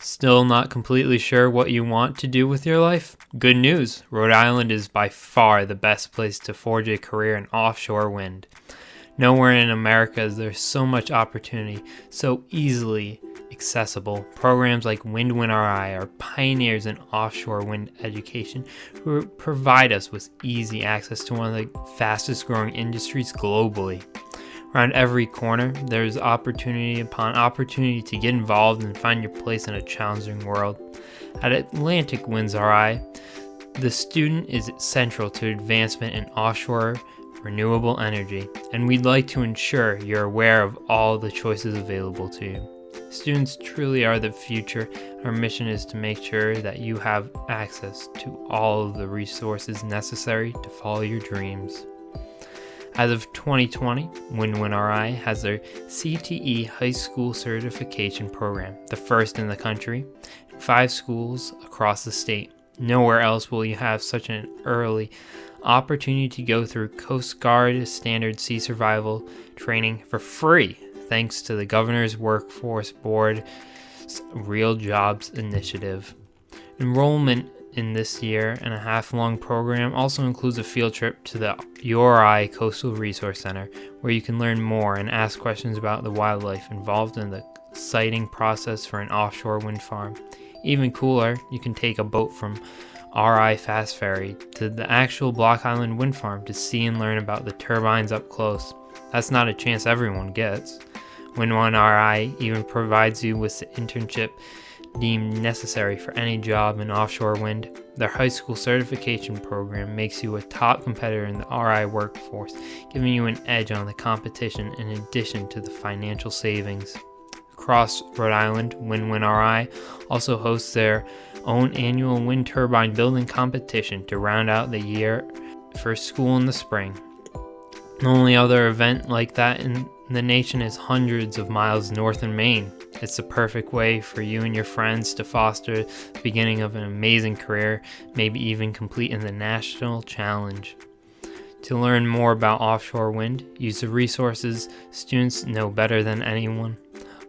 Still not completely sure what you want to do with your life? Good news! Rhode Island is by far the best place to forge a career in offshore wind. Nowhere in America is there so much opportunity, so easily accessible. Programs like WindWinRI are pioneers in offshore wind education who provide us with easy access to one of the fastest growing industries globally. Around every corner, there's opportunity upon opportunity to get involved and find your place in a challenging world. At AtlanticWindsRI, the student is central to advancement in offshore renewable energy, and we'd like to ensure you're aware of all the choices available to you. Students truly are the future. Our mission is to make sure that you have access to all of the resources necessary to follow your dreams. As of 2020, WindWinRI has their CTE High School Certification Program, the first in the country, in 5 schools across the state. Nowhere else will you have such an early opportunity to go through Coast Guard Standard Sea Survival training for free, thanks to the Governor's Workforce Board's Real Jobs Initiative. Enrollment in this year-and-a-half-long program also includes a field trip to the URI Coastal Resource Center, where you can learn more and ask questions about the wildlife involved in the siting process for an offshore wind farm. Even cooler, you can take a boat from RI Fast Ferry to the actual Block Island wind farm to see and learn about the turbines up close. That's not a chance everyone gets. WindWinRI even provides you with the internship deemed necessary for any job in offshore wind. Their high school certification program makes you a top competitor in the RI workforce, giving you an edge on the competition in addition to the financial savings. Across Rhode Island, WindWinRI also hosts their own annual wind turbine building competition to round out the year for school in the spring. The only other event like that in the nation is hundreds of miles north in Maine. It's the perfect way for you and your friends to foster the beginning of an amazing career, maybe even complete in the national challenge. To learn more about offshore wind, use the resources students know better than anyone.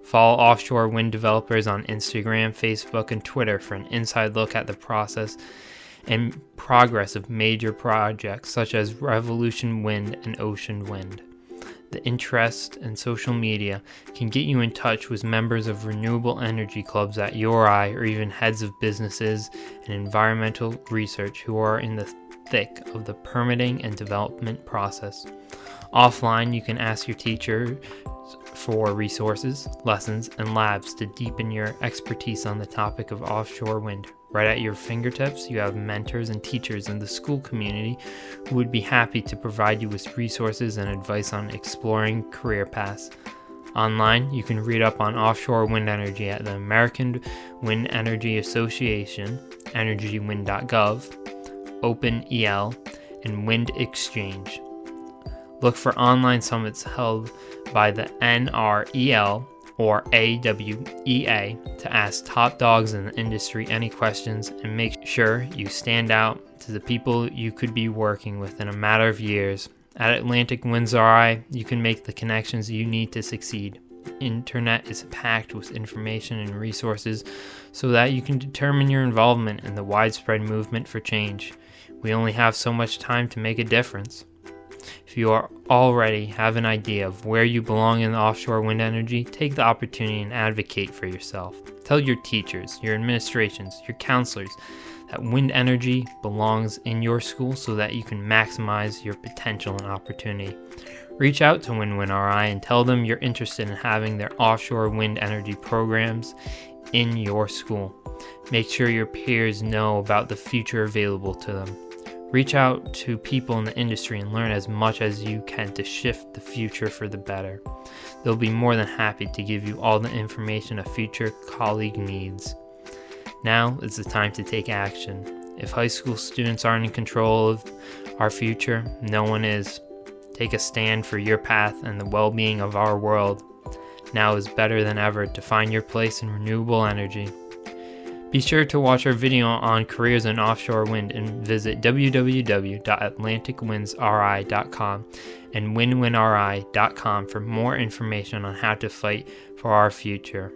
Follow offshore wind developers on Instagram, Facebook, and Twitter for an inside look at the process and progress of major projects such as Revolution Wind and Ocean Wind. The interest and social media can get you in touch with members of renewable energy clubs at URI or even heads of businesses and environmental research who are in the thick of the permitting and development process. Offline, you can ask your teacher for resources, lessons, and labs to deepen your expertise on the topic of offshore wind. Right at your fingertips, you have mentors and teachers in the school community who would be happy to provide you with resources and advice on exploring career paths. Online, you can read up on offshore wind energy at the American Wind Energy Association, energywind.gov, OpenEL, and Wind Exchange. Look for online summits held by the NREL or AWEA to ask top dogs in the industry any questions and make sure you stand out to the people you could be working with in a matter of years. At AtlanticWindsRI, you can make the connections you need to succeed. The internet is packed with information and resources so that you can determine your involvement in the widespread movement for change. We only have so much time to make a difference. If you already have an idea of where you belong in the offshore wind energy, take the opportunity and advocate for yourself. Tell your teachers, your administrations, your counselors that wind energy belongs in your school so that you can maximize your potential and opportunity. Reach out to WindWinRI and tell them you're interested in having their offshore wind energy programs in your school. Make sure your peers know about the future available to them. Reach out to people in the industry and learn as much as you can to shift the future for the better. They'll be more than happy to give you all the information a future colleague needs. Now is the time to take action. If high school students aren't in control of our future, no one is. Take a stand for your path and the well-being of our world. Now is better than ever to find your place in renewable energy. Be sure to watch our video on careers in offshore wind and visit www.atlanticwindsri.com and windwinri.com for more information on how to fight for our future.